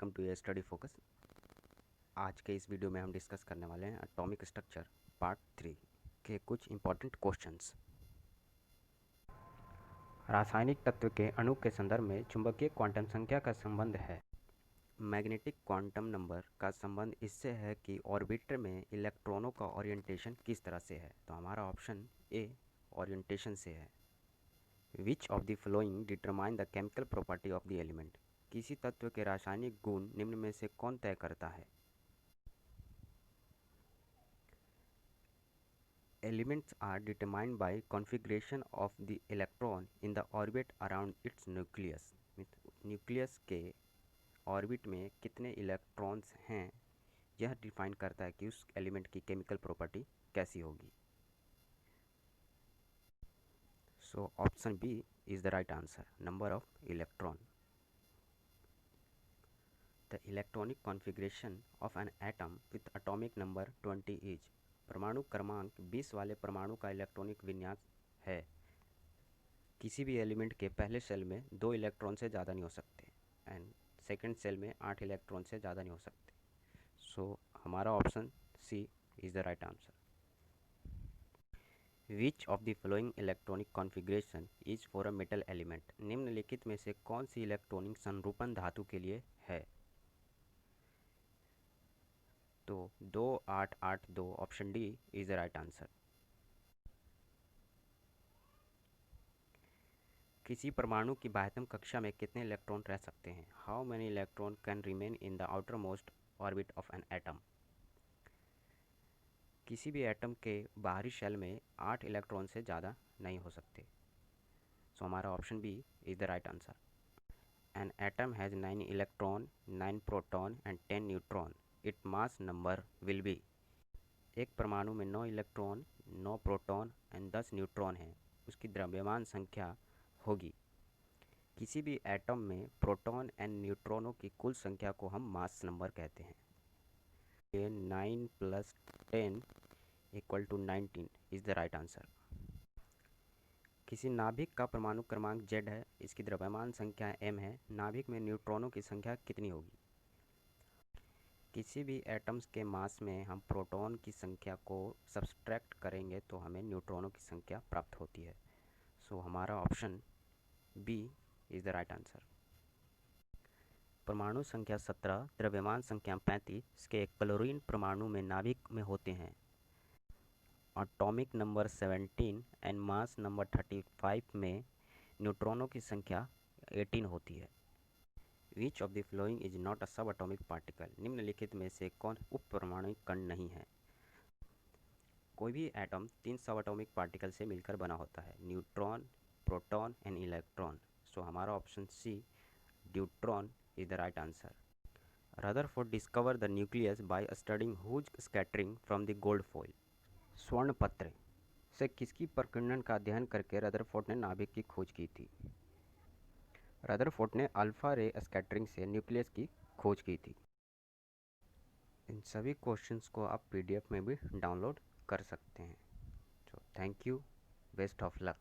Welcome to a Study Focus. आज के इस वीडियो में हम डिस्कस करने वाले हैं एटॉमिक स्ट्रक्चर पार्ट 3 के कुछ इंपॉर्टेंट क्वेश्चंस। रासायनिक तत्व के अणु के संदर्भ में चुंबकीय क्वांटम संख्या का संबंध है। मैग्नेटिक क्वांटम नंबर का संबंध इससे है कि ऑर्बिटर में इलेक्ट्रॉनों का ओरिएंटेशन किस तरह से है। तो हमारा ऑप्शन ए ओरिएंटेशन से है। विच of the following determine the chemical property of the element. किसी तत्व के रासायनिक गुण निम्न में से कौन तय करता है। Elements are determined by configuration of the electron in the orbit around its nucleus। Nucleus के ऑर्बिट में कितने इलेक्ट्रॉन्स हैं, यह डिफाइन करता है कि उस एलिमेंट की केमिकल प्रॉपर्टी कैसी होगी। So option B is the right answer, number of electron. The electronic configuration of an atom with atomic number 20 is. परमाणु क्रमांक 20 वाले परमाणु का इलेक्ट्रॉनिक विन्यास है। किसी भी एलिमेंट के पहले सेल में 2 इलेक्ट्रॉन से ज़्यादा नहीं हो सकते एंड सेकंड सेल में 8 इलेक्ट्रॉन से ज़्यादा नहीं हो सकते। सो हमारा option C is the right answer. Which of the following electronic configuration is for a metal element. निम्नलिखित में से कौन सी इलेक्ट्रॉनिक संरूपण धातु के लिए है। तो 2882 option D is the right answer. किसी परमाणु की बाह्यतम कक्षा में कितने इलेक्ट्रॉन रह सकते हैं। How many electron can remain in the outer most orbit of an atom. किसी भी एटम के बाहरी शेल में 8 इलेक्ट्रॉन से ज़्यादा नहीं हो सकते। सो हमारा option B is the right answer. An atom has 9 electron, 9 proton and 10 neutron. It mass number will be. एक परमाणु में 9 इलेक्ट्रॉन, 9 प्रोटॉन एंड 10 न्यूट्रॉन हैं, उसकी द्रव्यमान संख्या होगी। किसी भी एटम में प्रोटॉन एंड न्यूट्रॉनों की कुल संख्या को हम मास नंबर कहते हैं। 9 + 10 = 19 इज़ द राइट आंसर। किसी नाभिक का परमाणु क्रमांक Z है, इसकी द्रव्यमान संख्या m है। नाभिक में न्यूट्रॉनों की संख्या कितनी होगी। किसी भी एटम्स के मास में हम प्रोटॉन की संख्या को सब्सट्रैक्ट करेंगे तो हमें न्यूट्रॉनों की संख्या प्राप्त होती है। सो हमारा option B is the right answer. परमाणु संख्या 17, द्रव्यमान संख्या 35 के क्लोरीन परमाणु में नाभिक में होते हैं। Atomic number 17 and mass number 35 में न्यूट्रॉनों की संख्या 18 होती है। विच of the following is not a सब एटॉमिक पार्टिकल। निम्नलिखित में से कौन उप परमाणु कण नहीं है। कोई भी एटम 3 सब एटॉमिक पार्टिकल से मिलकर बना होता है, neutron, proton and electron. So हमारा option C deuteron is the right answer. Rutherford discover the nucleus by studying whose scattering from the gold foil. स्वर्ण पत्र से किसकी प्रकीर्णन का अध्ययन करके रदरफोर्ड ने नाभिक की खोज की थी। रदरफोर्ड ने अल्फा रे स्कैटरिंग से न्यूक्लियस की खोज की थी। इन सभी क्वेश्चंस को आप PDF में भी डाउनलोड कर सकते हैं। तो thank you, best of luck.